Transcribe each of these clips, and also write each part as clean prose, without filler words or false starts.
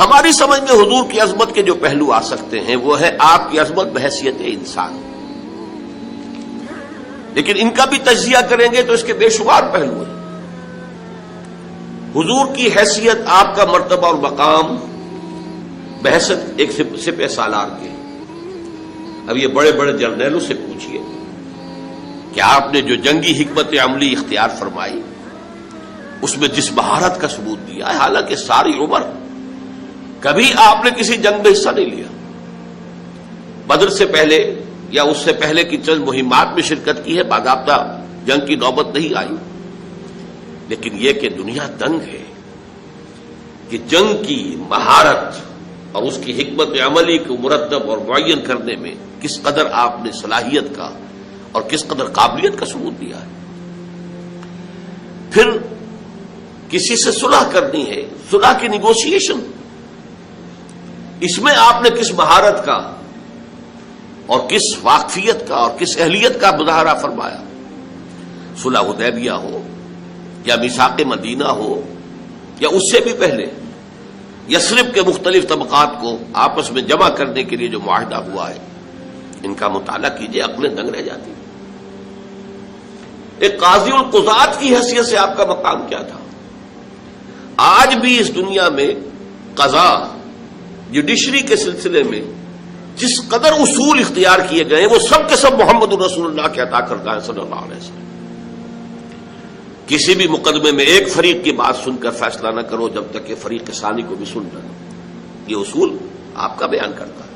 ہماری سمجھ میں حضور کی عظمت کے جو پہلو آ سکتے ہیں وہ ہے آپ کی عظمت بحیثیت انسان، لیکن ان کا بھی تجزیہ کریں گے تو اس کے بے شمار پہلو ہیں۔ حضور کی حیثیت، آپ کا مرتبہ اور مقام بحثت ایک سپہ سالار کے۔ اب یہ بڑے بڑے جرنیلوں سے پوچھئے کہ آپ نے جو جنگی حکمت عملی اختیار فرمائی اس میں جس مہارت کا ثبوت دیا ہے، حالانکہ ساری عمر کبھی آپ نے کسی جنگ میں حصہ نہیں لیا، بدر سے پہلے یا اس سے پہلے کی چند مہمات میں شرکت کی ہے، باضابطہ جنگ کی نوبت نہیں آئی، لیکن یہ کہ دنیا تنگ ہے کہ جنگ کی مہارت اور اس کی حکمت عملی کو مرتب اور معین کرنے میں کس قدر آپ نے صلاحیت کا اور کس قدر قابلیت کا ثبوت دیا ہے۔ پھر کسی سے صلح کرنی ہے، صلح کی نیگوشیشن، اس میں آپ نے کس مہارت کا اور کس واقفیت کا اور کس اہلیت کا مظاہرہ فرمایا۔ صلح حدیبیہ ہو یا میثاق مدینہ ہو یا اس سے بھی پہلے یثرب کے مختلف طبقات کو آپس میں جمع کرنے کے لیے جو معاہدہ ہوا ہے، ان کا مطالعہ کیجئے، عقلیں دنگ رہ جاتی۔ ایک قاضی القضات کی حیثیت سے آپ کا مقام کیا تھا؟ آج بھی اس دنیا میں قضاء جوڈیشری کے سلسلے میں جس قدر اصول اختیار کیے گئے ہیں وہ سب کے سب محمد رسول اللہ کے عطا کردہ ہیں صلی اللہ علیہ وسلم۔ کسی بھی مقدمے میں ایک فریق کی بات سن کر فیصلہ نہ کرو جب تک کہ فریق ثانی کو بھی سن نہ لو، یہ اصول آپ کا بیان کرتا ہے۔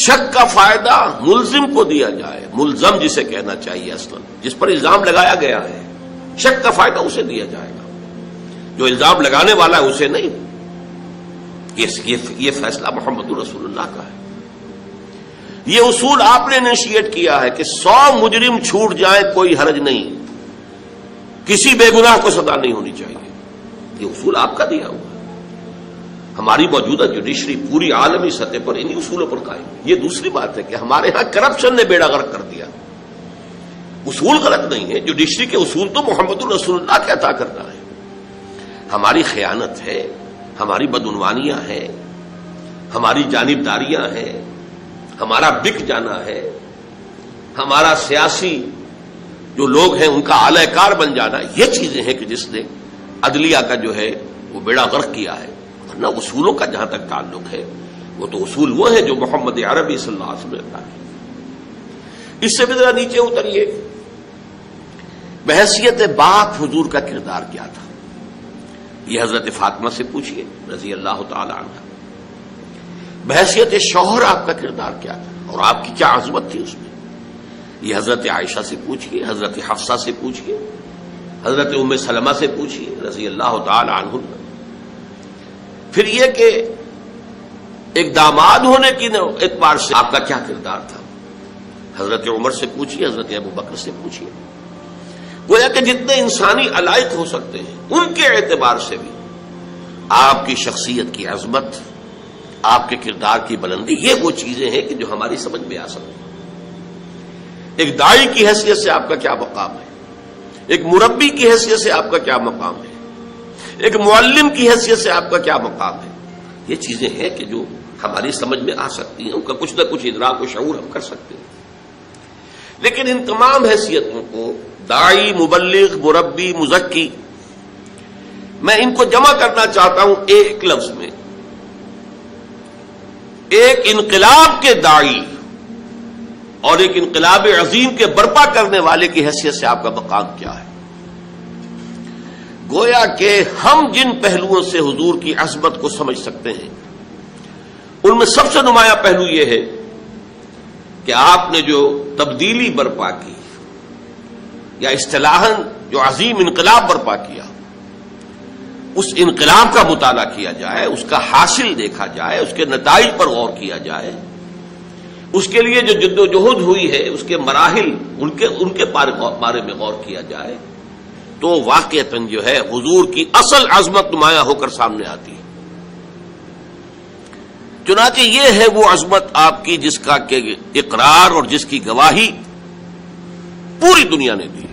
شک کا فائدہ ملزم کو دیا جائے، ملزم جسے کہنا چاہیے اصلا، جس پر الزام لگایا گیا ہے، شک کا فائدہ اسے دیا جائے گا، جو الزام لگانے والا ہے اسے نہیں۔ یہ فیصلہ محمد رسول اللہ کا ہے۔ یہ اصول آپ نے انیشیٹ کیا ہے کہ 100 مجرم چھوٹ جائیں کوئی حرج نہیں، کسی بے گناہ کو سزا نہیں ہونی چاہیے، یہ اصول آپ کا دیا ہوا ہے۔ ہماری موجودہ جوڈیشری پوری عالمی سطح پر انہی اصولوں پر قائم ہے۔ یہ دوسری بات ہے کہ ہمارے ہاں کرپشن نے بیڑا غرق کر دیا، اصول غلط نہیں ہے، جوڈیشری کے اصول تو محمد رسول اللہ کے عطا کرنا ہے۔ ہماری خیانت ہے، ہماری بدعنوانیاں ہیں، ہماری جانبداریاں ہیں، ہمارا بک جانا ہے، ہمارا سیاسی جو لوگ ہیں ان کا اعلی کار بن جانا، یہ چیزیں ہیں کہ جس نے عدلیہ کا جو ہے وہ بیڑا غرق کیا ہے۔ ورنہ اصولوں کا جہاں تک تعلق ہے وہ تو اصول وہ ہیں جو محمد عربی صلی اللہ علیہ وسلم نے۔ اس سے بھی ذرا نیچے اتریے، بحیثیت باپ حضور کا کردار کیا تھا؟ یہ حضرت فاطمہ سے پوچھئے رضی اللہ تعالی عنہ۔ بحیثیت شوہر آپ کا کردار کیا تھا اور آپ کی کیا عظمت تھی اس میں؟ یہ حضرت عائشہ سے پوچھئے، حضرت حفصہ سے پوچھئے، حضرت ام سلمہ سے پوچھئے رضی اللہ تعالی عنہ۔ پھر یہ کہ ایک داماد ہونے کی اعتبار سے آپ کا کیا کردار تھا؟ حضرت عمر سے پوچھئے، حضرت ابو بکر سے پوچھئے۔ گویا کہ جتنے انسانی علائق ہو سکتے ہیں ان کے اعتبار سے بھی آپ کی شخصیت کی عظمت، آپ کے کردار کی بلندی، یہ وہ چیزیں ہیں کہ جو ہماری سمجھ میں آ سکتی ہیں۔ ایک داعی کی حیثیت سے آپ کا کیا مقام ہے، ایک مربی کی حیثیت سے آپ کا کیا مقام ہے، ایک معلم کی حیثیت سے آپ کا کیا مقام ہے، یہ چیزیں ہیں کہ جو ہماری سمجھ میں آ سکتی ہیں، ان کا کچھ نہ کچھ ادراک و شعور ہم کر سکتے ہیں۔ لیکن ان تمام حیثیتوں کو داعی، مبلغ، مربی، مزکی، میں ان کو جمع کرنا چاہتا ہوں ایک لفظ میں، ایک انقلاب کے داعی اور ایک انقلاب عظیم کے برپا کرنے والے کی حیثیت سے آپ کا مقام کیا ہے۔ گویا کہ ہم جن پہلوؤں سے حضور کی عظمت کو سمجھ سکتے ہیں ان میں سب سے نمایاں پہلو یہ ہے کہ آپ نے جو تبدیلی برپا کی یا اصطلاحاً جو عظیم انقلاب برپا کیا، اس انقلاب کا مطالعہ کیا جائے، اس کا حاصل دیکھا جائے، اس کے نتائج پر غور کیا جائے، اس کے لیے جو جد و جہد ہوئی ہے اس کے مراحل، ان کے بارے میں غور کیا جائے تو واقعتاً جو ہے حضور کی اصل عظمت نمایاں ہو کر سامنے آتی ہے۔ چنانچہ یہ ہے وہ عظمت آپ کی جس کا کہ اقرار اور جس کی گواہی پوری دنیا نے دی۔